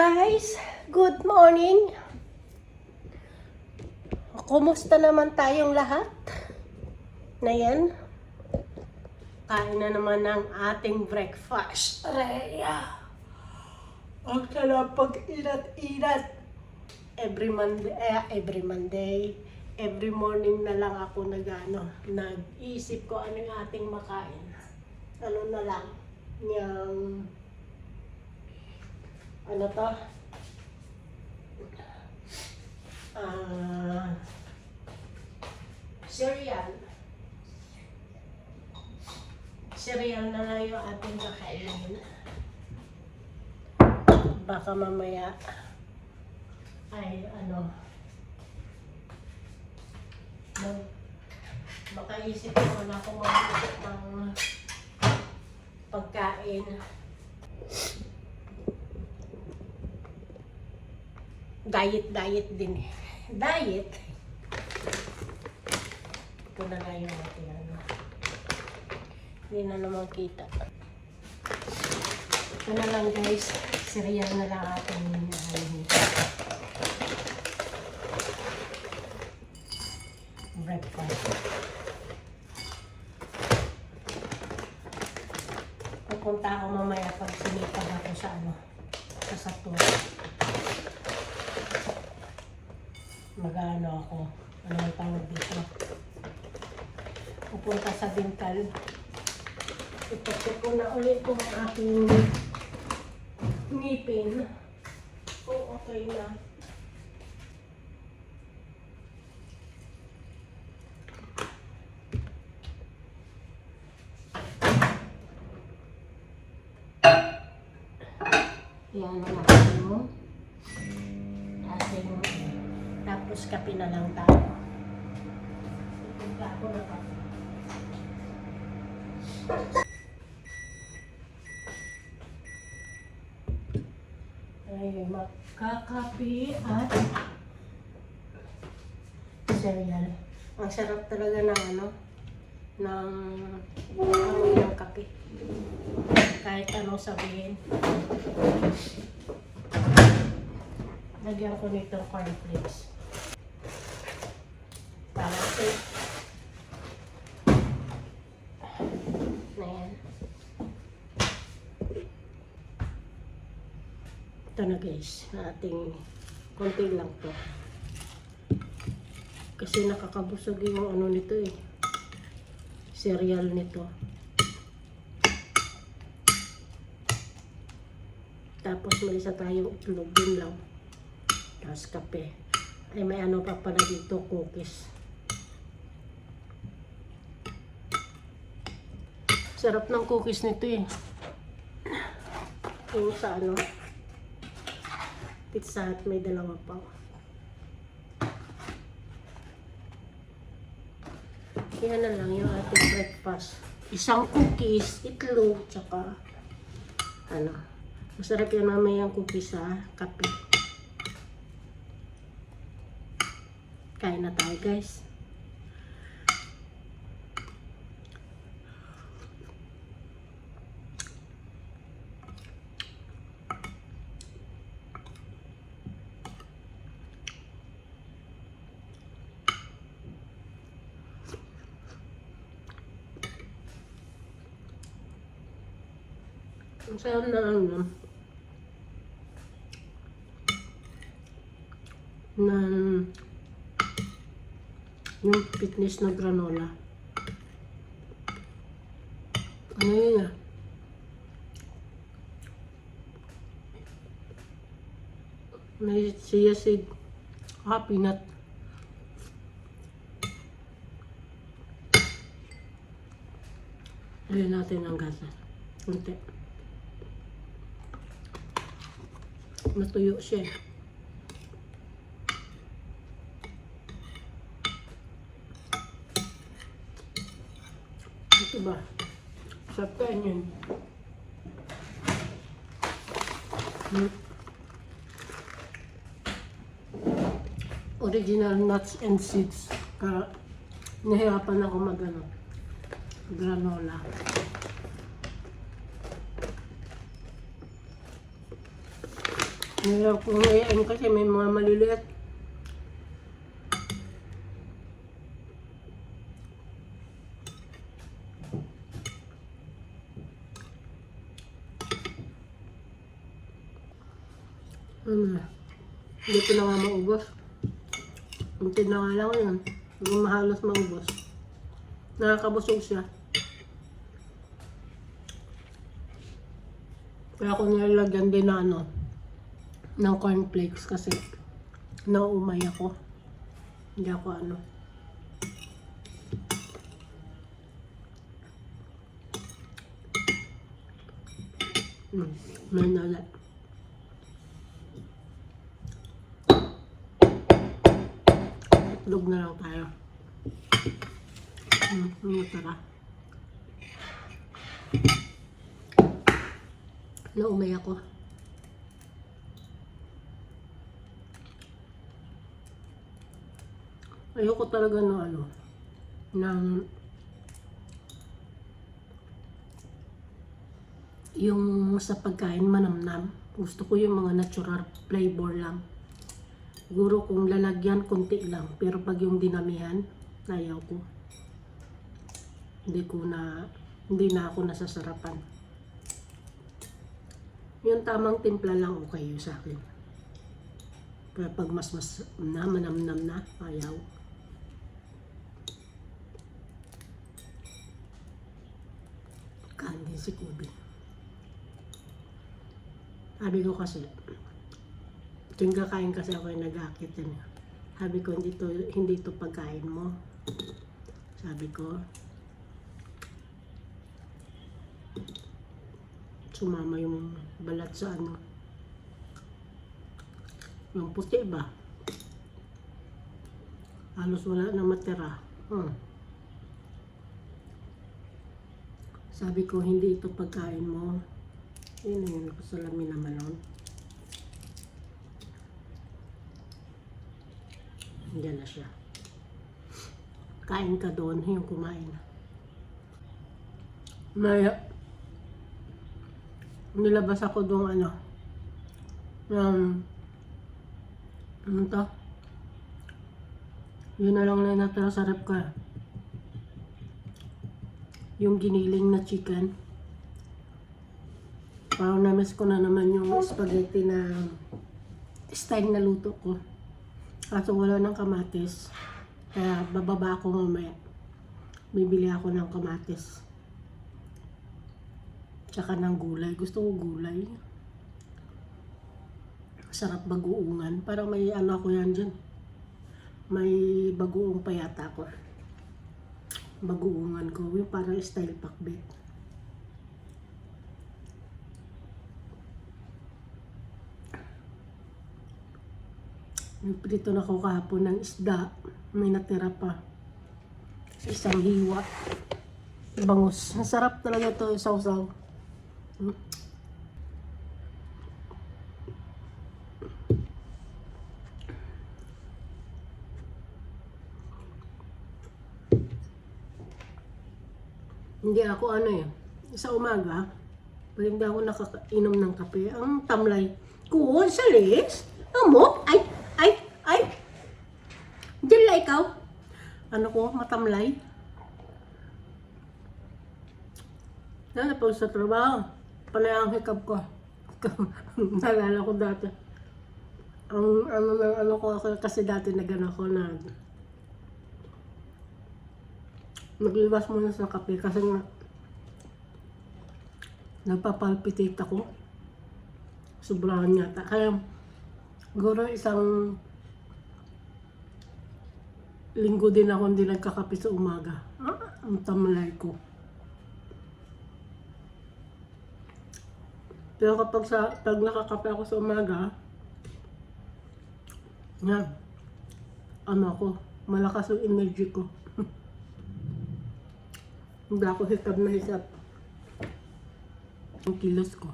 guys! Good morning! Kumusta naman tayong lahat? Na yan? Kain na naman ng ating breakfast. Rhea! Ang sarap pag-inat-inat. Every Monday, every morning na lang ako nag-iisip ko ano yung ating makain. Ano na lang, yung ano to? Cereal. Cereal na lang yung ating kakainin. Baka mamaya ay makaisip ko na kung mag-isip ng pagkain. Diet din eh. Diet. Ito na lang yung ating Hindi na naman kita. Ito na lang guys. Cereal na lang ating breakfast. Pupunta ako mamaya pag sinipag ako sa sa Satur. Mag-ano ako. Ano ang tawag dito? Pupunta sa Bintal. Ipacheck ko na ulit kung ang aking ngipin. Kung okay na. Yan ang ating tapos kape na lang tayo. Ipunta ako na kape. Ay, magkakape at cereal. Ang sarap talaga ng amoy ng kape. Kahit anong sabihin. Lagyan ko nitong cornflakes. Para safe. Na yan. Ito na guys. Ating konti lang to. Kasi nakakabusog yung nito eh. Cereal nito. Tapos may isa tayong itlog din lang. Tapos kape. Ay may pa pala dito, cookies. Sarap ng cookies nito eh. Yung sa Pizza Hut may dalawa pa. Yan na lang yung ating breakfast. Isang cookies, itlog, tsaka masarap yan mamaya yung cookies sa kape. Kain na tayo guys. Ang sarap na yung fitness na granola. Ano yun ah? May chia seed, peanut. Lagyan natin ang gasa. Kunti. Natuyo siya. Ito ba? Sarap kain yun. Original nuts and seeds. Kaya nahirapan ako granola. Ngayon kung ngayon kasi may mga maliliit. Hindi ko na nga maubos. Unti na nga lang yun. Hindi mahalos maubos. Nakakabusog siya. Kaya ako nilalagyan din na ng cornflakes kasi nauumay ako. Hindi ako may nala. Itlog na lang tayo. Tara. Naumay ako. Ayoko talaga ng yung sa pagkain manamnam. Gusto ko yung mga natural flavor lang. Siguro kung lalagyan, konti lang. Pero pag yung dinamihan, ayaw ko. Hindi na ako nasasarapan. Yung tamang timpla lang okay yun sa akin. Pero pag mas manamnam na, ayaw. Kain din si Kubi. Sabi ko kasi, tuwing kakain kasi ako yung nag-aakit yan. Sabi ko, hindi to pagkain mo. Sabi ko, sumama yung balat sa yung puti ba? Halos wala na matira. Sabi ko, hindi ito pagkain mo. Yun na yun, salamin naman nun. Diyan na siya. Kain ka doon, yung kumain. Nilabas ako doon ano to? Yun na lang na natira sa rep ko. Yung giniling na chicken. Parang na-miss ko na naman yung spaghetti na style na luto ko. Kaso wala ng kamatis. Kaya bababa ako mamaya. Bibili ako ng kamatis. Tsaka ng gulay. Gusto ko gulay. Sarap bagoongan. Parang may ako yan dyan. May bagoong pa yata ko. Bagoongan ko. Yung parang style pakbet. Nagprito na ako kahapon ng isda. May natira pa. Sa isang hiwa. Bangus. Ang sarap talaga ito, isaw-saw. Hindi ako sa umaga, pag hindi ako nakainom ng kape, ang tamlay ko, salis, amok, ay, dila ikaw, matamlay. Lalo pag sa trabaho, panay ang hikab ko. Nalala ko dati. Ang ko ako, kasi dati ako na nagliwas muna sa kape kasi nagpapalpitate ako. Sobrahan yata. Kaya siguro isang linggo din ako hindi nagkakape sa umaga. Ang tamlay ko. Pero pag nakakape ako sa umaga, malakas yung energy ko. Hindi ako hikab na hikab. Ang kilos ko.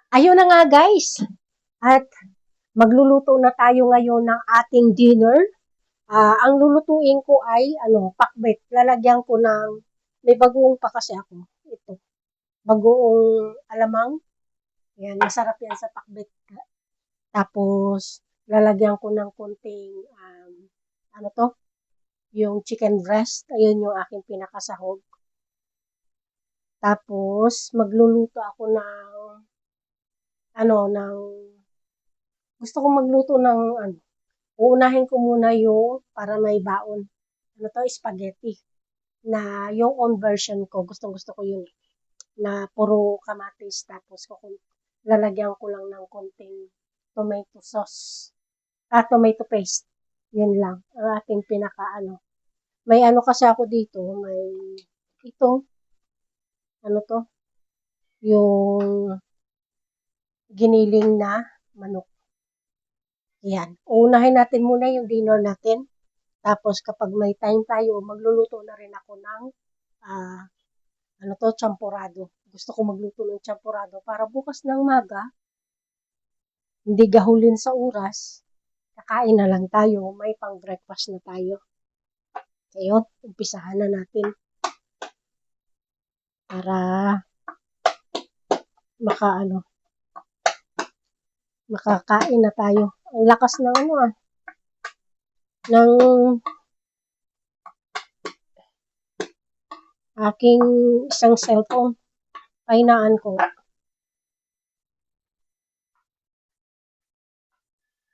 Ayun na nga guys. At magluluto na tayo ngayon ng ating dinner. Ang lulutuin ko ay pakbet. Lalagyan ko ng May bagoong pa kasi ako. Ito. Bagoong alamang. Yan, masarap yan sa pakbet. Tapos, lalagyan ko ng konting, ano to? Yung chicken breast. Ayun yung aking pinakasahog. Tapos, magluluto ako gusto ko magluto ng, uunahin ko muna yung, para may baon. Ano to? Spaghetti. Na yung own version ko, gustong-gusto ko yun. Na puro kamatis, tapos lalagyan ko lang ng konting tomato sauce. Tomato paste. Yun lang. Ang ating May kasi ako dito, may ito, ano to? Yung giniling na manok. Yan. Uunahin natin muna yung dinner natin. Tapos kapag may time tayo, magluluto na rin ako ng champurado. Gusto ko magluto ng champurado para bukas ng maga, hindi gahulin sa oras, kakain na lang tayo, may pang breakfast na tayo. Ngayon, umpisahan na natin para makakain na tayo. Ang lakas ng ng aking isang cellphone. Pahinaan ko.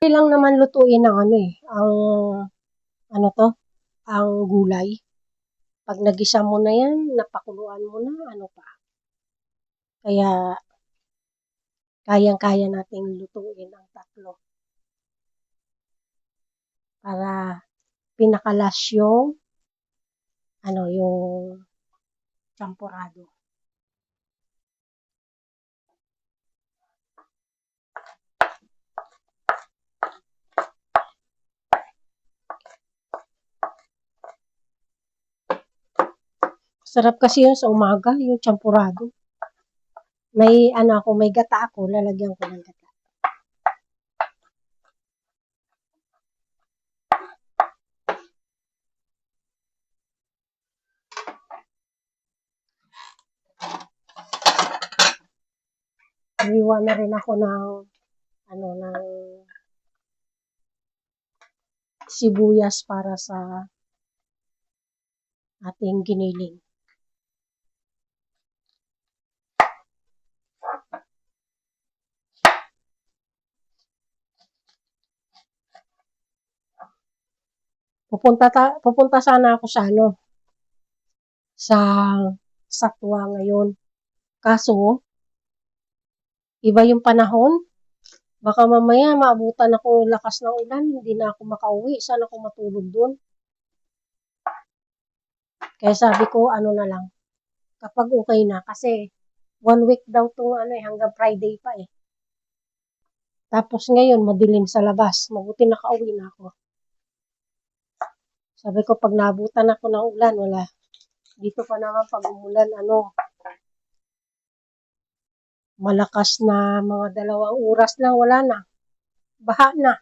Hindi lang naman lutuin ng ang gulay. Pag nagisa mo na yan, napakuluan mo na, pa. Kaya, kayang-kaya nating lutuin ang tatlo. Para pinakalas yung champurado. Sarap kasi yun sa umaga, yung champurado. May gata ako, lalagyan ko ng gata. Hiwa na rin ako ng sibuyas para sa ating giniling. Pupunta sana ako sa Satwa ngayon. Kaso, iba yung panahon. Baka mamaya maabutan ako lakas ng ulan, hindi na ako makauwi. Saan ako matulog doon? Kaya sabi ko, na lang, kapag okay na. Kasi, 1 week daw itong hanggang Friday pa eh. Tapos ngayon, madilim sa labas. Mabuti nakauwi na ako. Sabi ko, pag naabutan ako ng ulan, wala. Dito pa naman pag umulan, malakas na mga 2 oras lang, wala na. Baha na.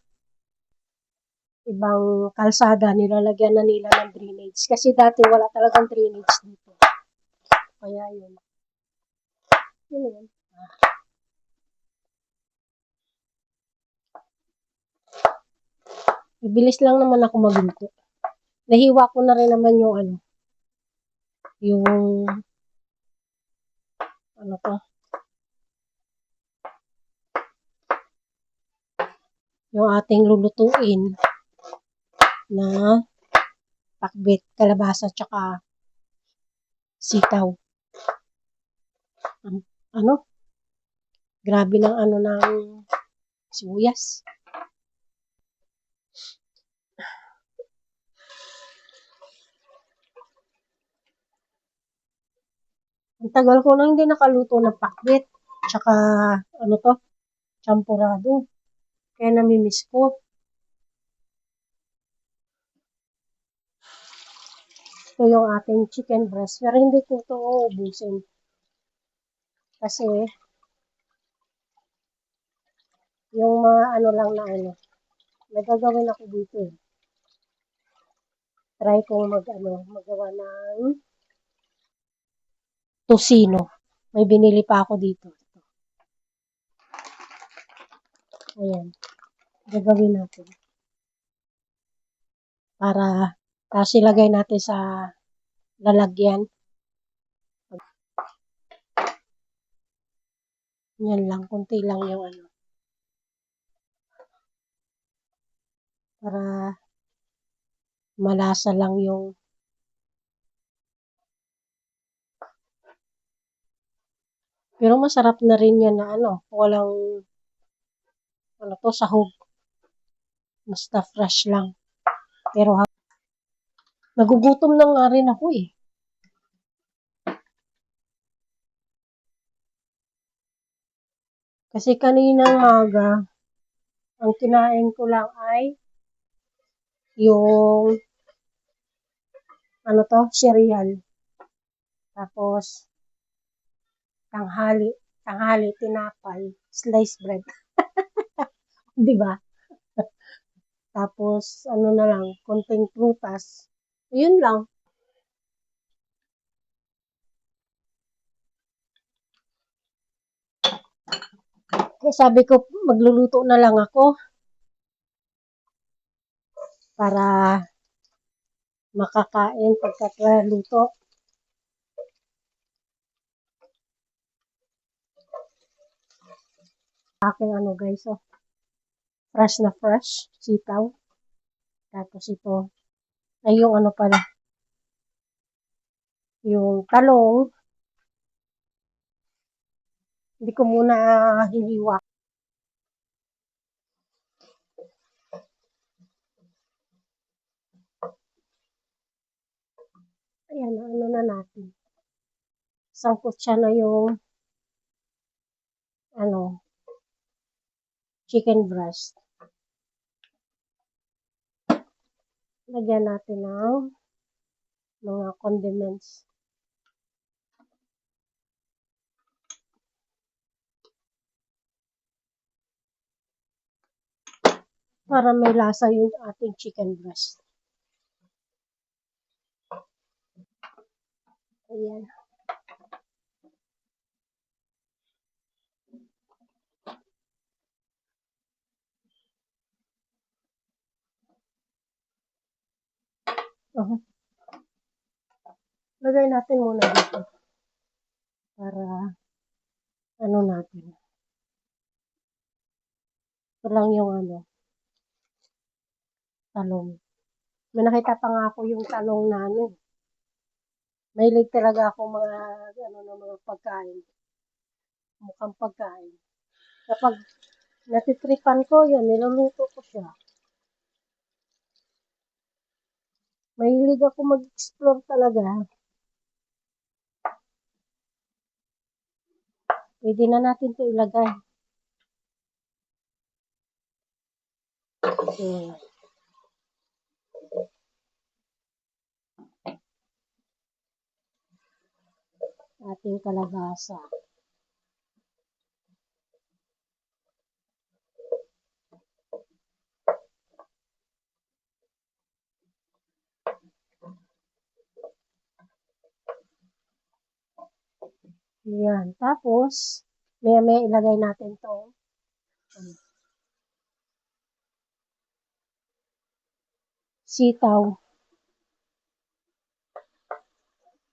Ibang kalsada, nilalagyan na nila ng drainage. Kasi dati wala talagang drainage dito. Kaya yun. Yun. Ibilis lang naman ako magluto. Nahiwa ko na rin naman yung yung ating lulutuin na pakbet, kalabasa, tsaka sitaw. Grabe ng ng sibuyas. Ang tagal ko na hindi nakaluto ng pakbet, tsaka champurado. Kaya namimiss ko. Ito yung ating chicken breast. Pero hindi ko ito uubusin. Kasi, yung mga lang na nagagawin ako dito eh. Try kong magawa ng tocino. May binili pa ako dito. Ayan. Gagawin natin. Tapos ilagay natin sa lalagyan. Yan lang. Kunti lang yung ano. Para malasa lang yung pero masarap na rin yan na ano. Walang ano to, sahog. Basta fresh lang. Pero nagugutom na nga rin ako eh. Kasi kaninang maga, ang kinain ko lang ay yung ano to, cereal. Tapos tanghali tinapay, sliced bread. 'Di ba? Tapos ano na lang, konting prutas. Yun lang. Kaya sabi ko, magluluto na lang ako para makakain pagkakaluto. Aking ano guys, oh, fresh sitaw. Tapos ito, ay yung ano pala, yung talong. Hindi ko muna hiniwa. Ayan, ano na natin. Sangkot siya na yung ano, chicken breast. Lagyan natin ng mga condiments. Para may lasa yung ating chicken breast. Ayan. Lagay natin muna dito. Para ano natin. Ito lang yung ano, talong. May nakita pa nga ako yung talong na ano. Mahilig talaga ako mga ano na mga pagkain. Mukhang pagkain. Kapag natitripan ko, yun, niluluto ko siya. Mahilig ako mag-explore talaga. Pwede na natin ito ilagay. Okay. Ating kalabasa. Yan. Tapos, maya ilagay natin to. Sitaw.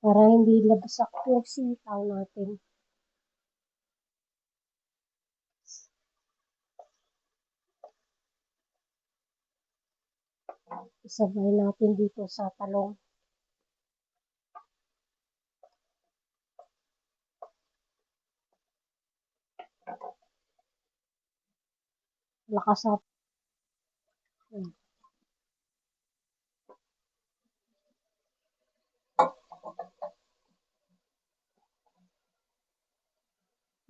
Para hindi labasak yung sitaw natin. Isabay natin dito sa talong. Lakas up.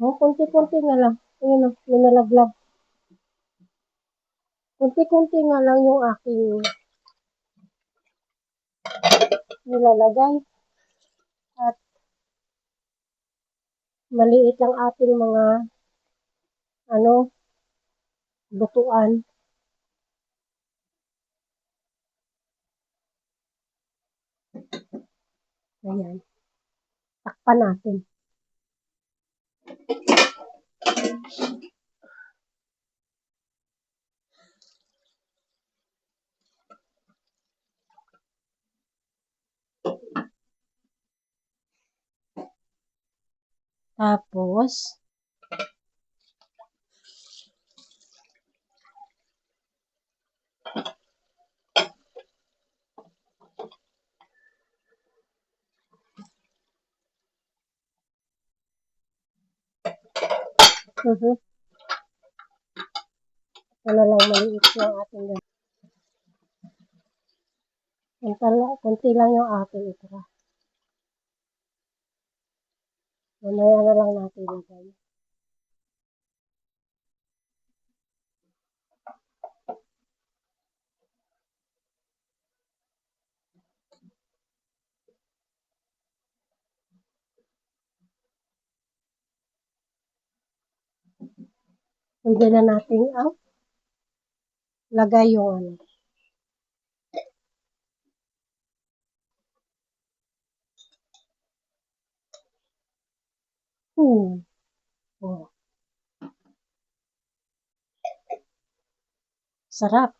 Oh, konti-konti nga lang. Ayun o, ninalaglag. Konti-konti nga lang yung aking nilalagay. At maliit lang ating mga ano, lutuan. Ayan. Takpan natin. Tapos, ano lang maliit yung ating gawin. Kunti lang yung ating ito. Mamaya na lang natin ilagay. Pwede na natin lagay yung ano. Oh. Sarap.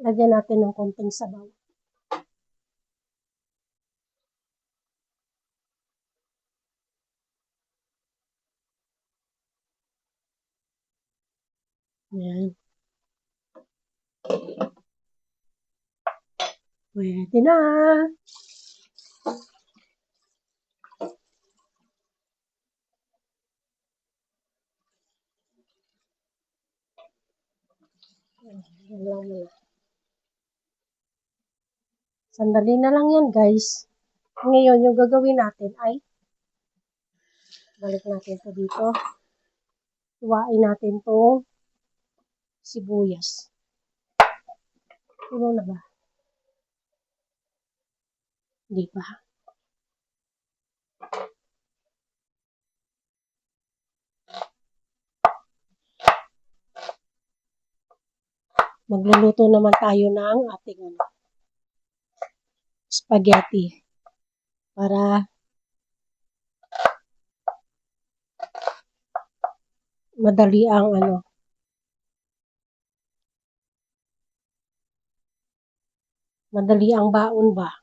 Lagyan natin ng konting sabaw. Ayan. Pwede na. Sandali na lang yan, guys. Ngayon, yung gagawin natin ay balik natin ito dito. Iwain natin itong sibuyas. Puno na ba? Hindi pa. Magluluto naman tayo ng ating spaghetti para madali ang madali ang baon ba.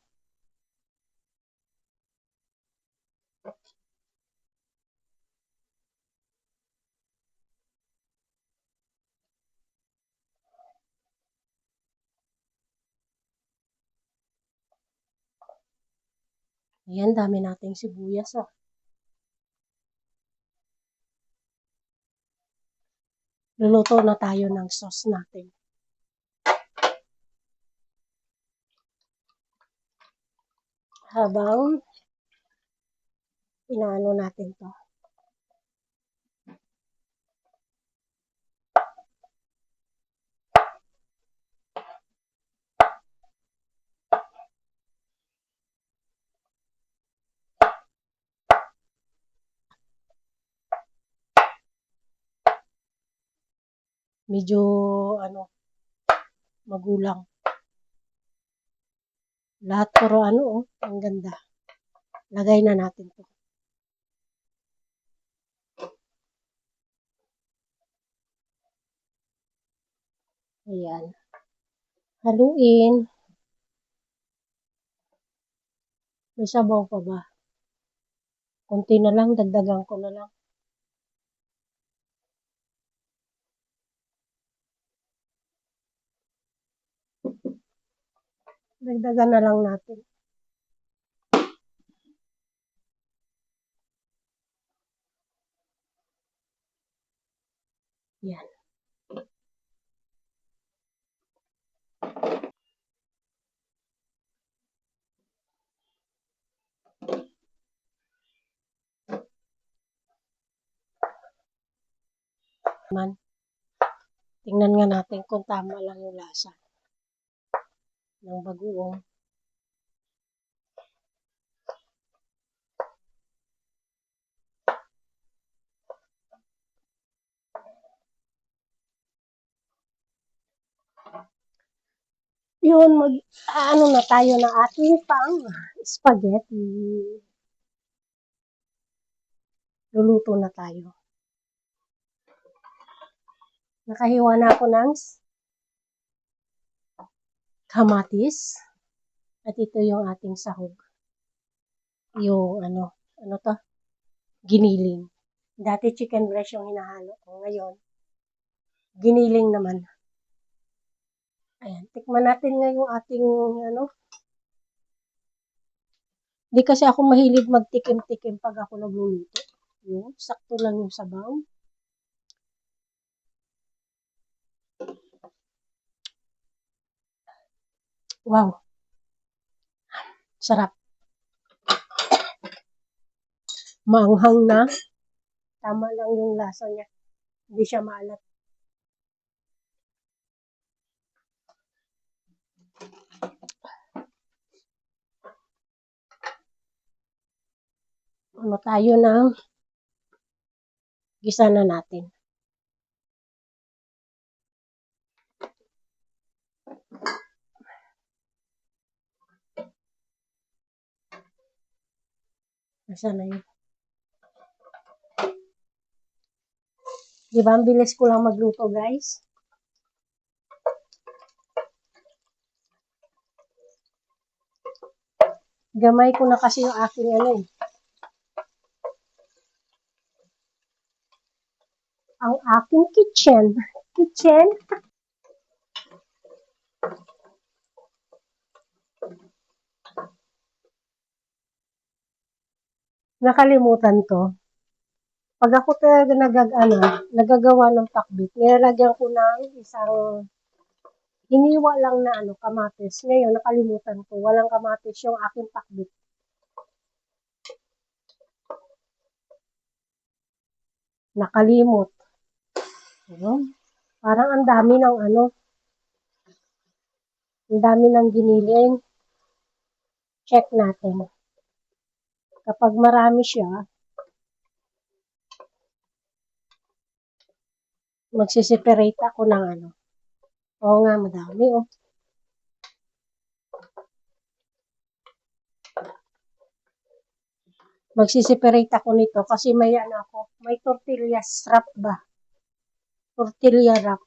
Ayan, dami nating sibuyas. Luluto na tayo ng sauce natin. Habang inaano natin to. Medyo magulang. Lahat puro ang ganda. Lagay na natin to. Ayan. Haluin. May sabaw pa ba? Kunti na lang, dagdagan ko na lang. Dagdagan na lang natin. Yan. Man. Tingnan nga natin kung tama lang yung lasa ng bagoong. Yun, ano na tayo ng ating pang spaghetti. Luluto na tayo. Nakahiwa na ako ng kamatis. At ito yung ating sahog. Yung ano to? Giniling. Dati chicken breast yung hinahalo ko. Ngayon, giniling naman. Ayan, tikman natin nga yung ating Di kasi ako mahilig magtikim-tikim pag ako nagluluto. Yung, sakto lang yung sabaw. Wow. Sarap. Maanghang na. Tama lang yung lasa niya. Hindi siya maalat. Tayo ng gisa na natin. Nasa na yun? Diba, ang bilis ko lang magluto, guys. Gamay ko na kasi yung aking ang aking kitchen. Nakalimutan ko. Pag ako talaga nagagawa ng pakbit, nilalagyan ko ng isang hiniwa lang na kamatis. Ngayon, nakalimutan ko. Walang kamatis yung aking pakbit. Nakalimot. Parang ang dami ng ang dami ng giniling. Check natin. Kapag marami siya, magsiseparate ako ng Oo nga, madami Magsiseparate ako nito kasi may may tortilla wrap ba? Tortilla wrap.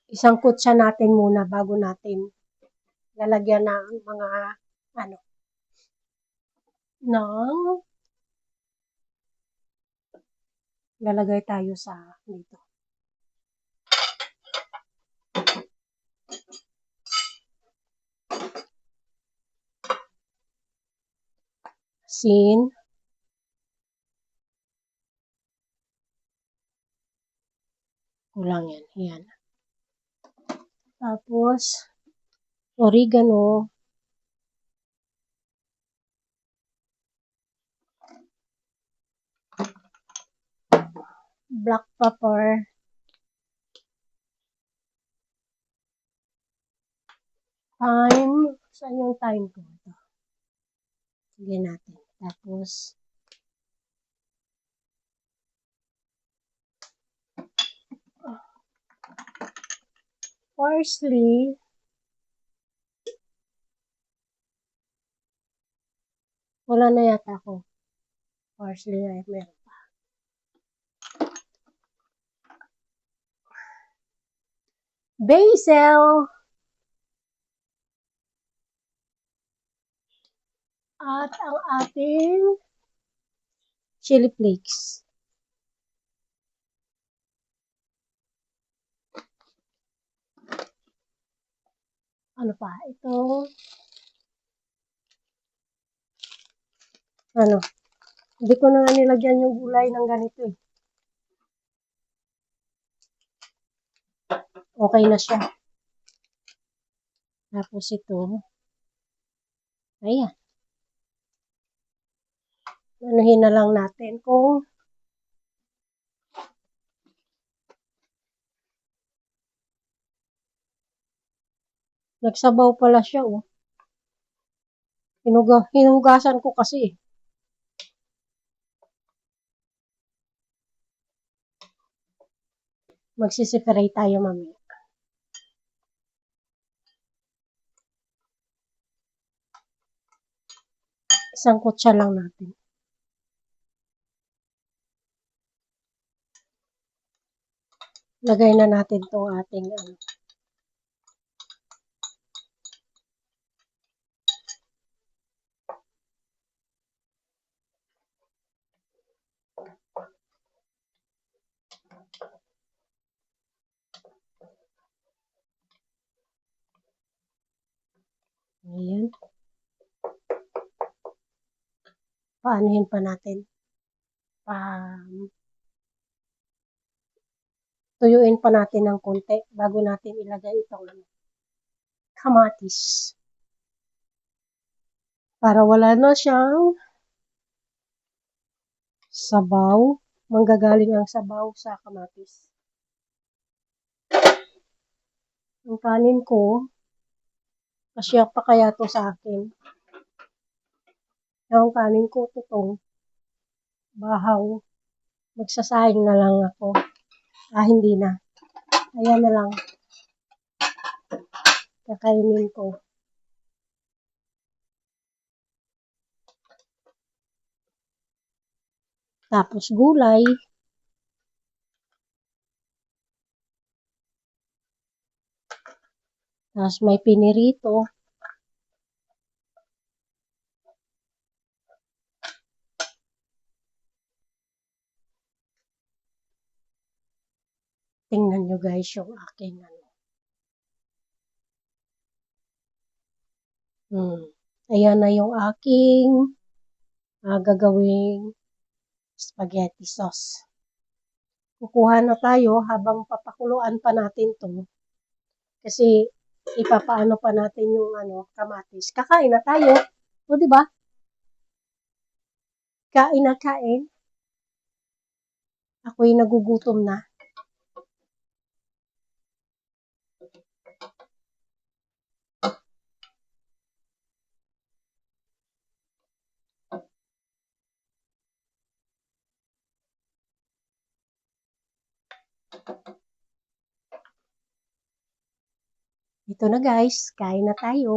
Isang kutsa natin muna bago natin lalagyan ng mga lalagay tayo sa dito. Asin. Kulang yan. Yan. Tapos, oregano. Black pepper. Thyme. Saan yung thyme ko? Ito. Sige natin. Tapos, parsley. Wala na yata ako. Parsley na meron pa. Basil. At ang ating chili flakes. Ano pa? Ito. Hindi ko na nga nilagyan yung gulay ng ganito eh. Okay na siya. Tapos ito, ayan. Anuhin na lang natin kung nagsabaw pala siya oh. Hinugasan ko kasi eh. Magsiseparate tayo mamaya. Isang kutsa lang natin. Lagay na natin itong ating ayan. Paanohin pa natin. Tuyuin pa natin ng konti bago natin ilagay itong kamatis. Para wala na siyang sabaw. Manggagaling ang sabaw sa kamatis. Ang kanin ko, kasya pa kaya to sa akin. Ang kanin ko, tutong bahaw. Magsasayang na lang ako. Hindi na. Ayan na lang. Kakainin ko. Tapos gulay. Tapos may pinirito. Tingnan nyo guys yung aking Ayan na yung aking gagawing spaghetti sauce. Kukuha na tayo habang papakuluan pa natin to. Kasi ipapaano pa natin yung kamatis. Kakain na tayo. O, di ba? Kain na kain. Ako'y nagugutom na. Ito na guys, kain na tayo.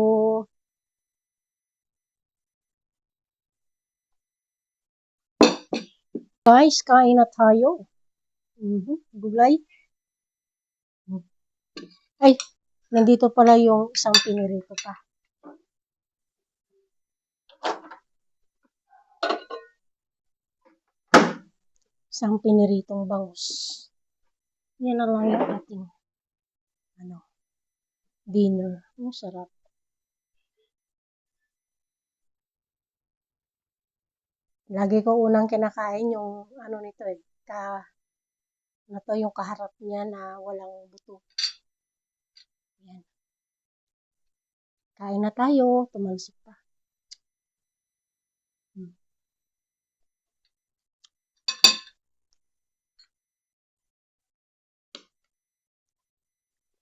Guys, kain na tayo. Gulay. Ay, nandito pala yung isang pinirito pa. Isang piniritong bangus. Yan na lang yung ating dinner. Sarap. Lagi ko unang kinakain yung nito eh. Yung kaharap niya na walang buto. Yan. Kain na tayo. Tumalsik pa.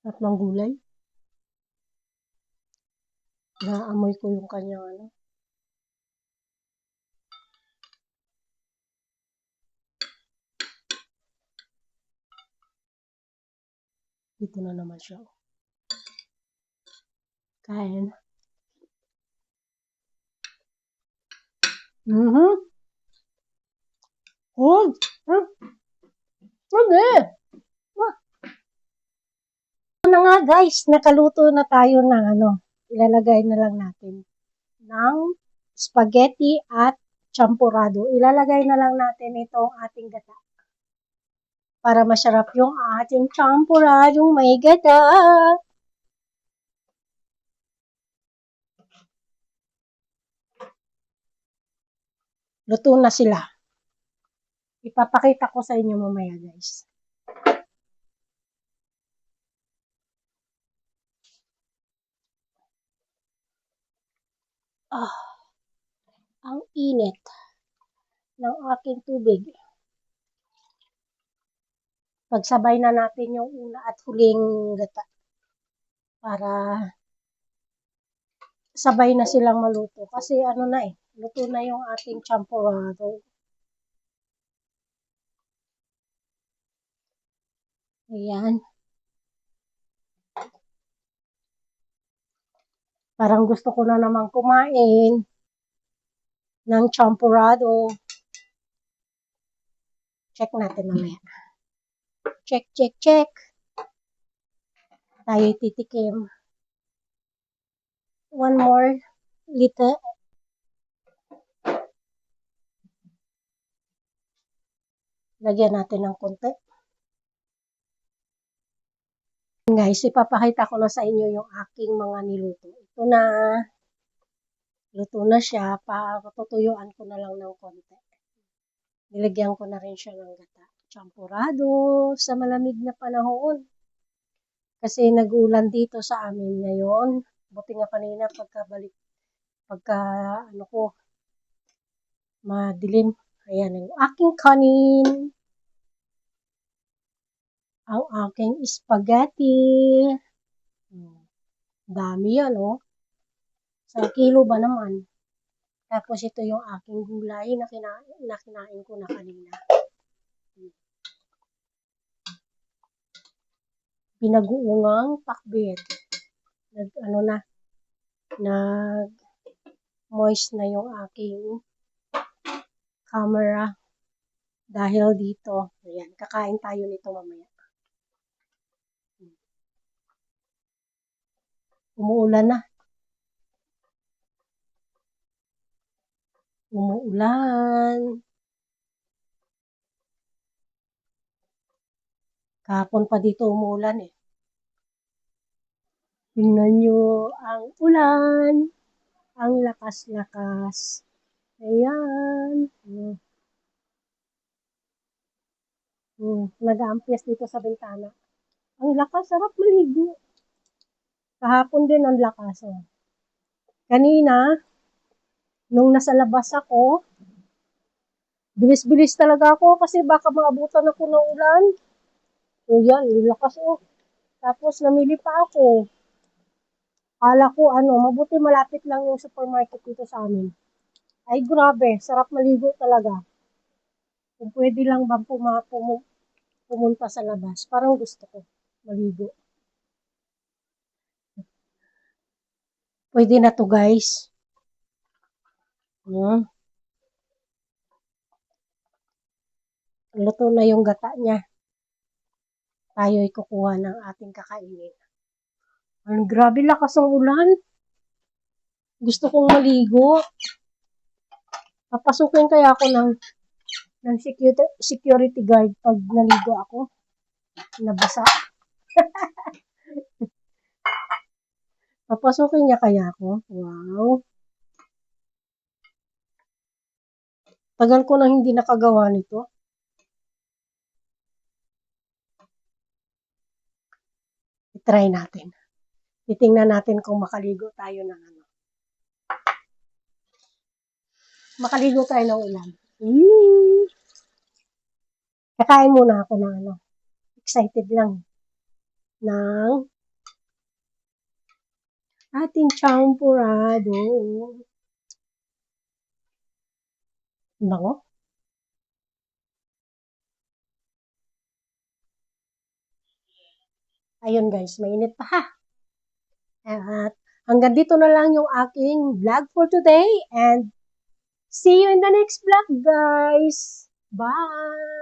At ng gulay. Naamoy ko yung kanyang Dito na naman siya. Kain. Good. Hindi. Na nga guys, nakaluto na tayo ng ilalagay na lang natin ng spaghetti at champurado. Ilalagay na lang natin itong ating gata. Para masarap yung ating champuradong may gata. Luto na sila. Ipapakita ko sa inyo mamaya, guys. Ang init ng aking tubig. Pagsabay na natin yung una at huling gata para sabay na silang maluto. Kasi ano na luto na yung ating champurrado. Ayan. Parang gusto ko na namang kumain ng champurrado. Check natin mamaya. Check, check, check. Tayo titikim. One more little. Lagyan natin ng konti. Guys, ipapakita ko na sa inyo yung aking mga niluto. Ito na. Luto na siya. Patutuyuan ko na lang ng konti. Nilagyan ko na rin siya ng gata. Champurrado sa malamig na panahon. Kasi nag-ulan dito sa amin ngayon. Buti nga kanina madilim. Ayan ang aking kanin. Ang aking spaghetti. Dami yan, oh. Sa kilo ba naman? Tapos ito yung aking gulay na kinain ko na kanina. Pinag-uungang pakbet. Nag-moist na yung aking camera dahil dito. Ayan, kakain tayo nito mamaya. Umuulan na. Umuulan. Kahapon pa dito umuulan eh. Tingnan nyo ang ulan. Ang lakas-lakas. Ayan. Nag-aampias dito sa bintana. Ang lakas, sarap maligo. Kahapon din ang lakas. Oh. Kanina, nung nasa labas ako, bilis-bilis talaga ako kasi baka maabutan ako ng ulan. So yan, lakas oh. Tapos namili pa ako. Kala ko mabuti malapit lang yung supermarket dito sa amin. Ay grabe, sarap maligo talaga. Kung pwede lang bang pumunta sa labas. Parang gusto ko maligo. Pwede na to guys. Luto na yung gata niya. Tayo'y kukuha ng ating kakainin. Ang grabe lakas ng ulan. Gusto kong maligo. Papasukin kaya ako ng security guard pag naligo ako. Nabasa. Papasukin niya kaya ako. Wow. Tagal ko na hindi nakagawa nito. I-try natin. Titingnan natin kung makaligo tayo ng Makaligo tayo ng ulan. Kakain muna ako ng excited lang ng ating champurrado. Bango. Ayun guys, mainit pa ha. At hanggang dito na lang yung aking vlog for today and see you in the next vlog guys. Bye!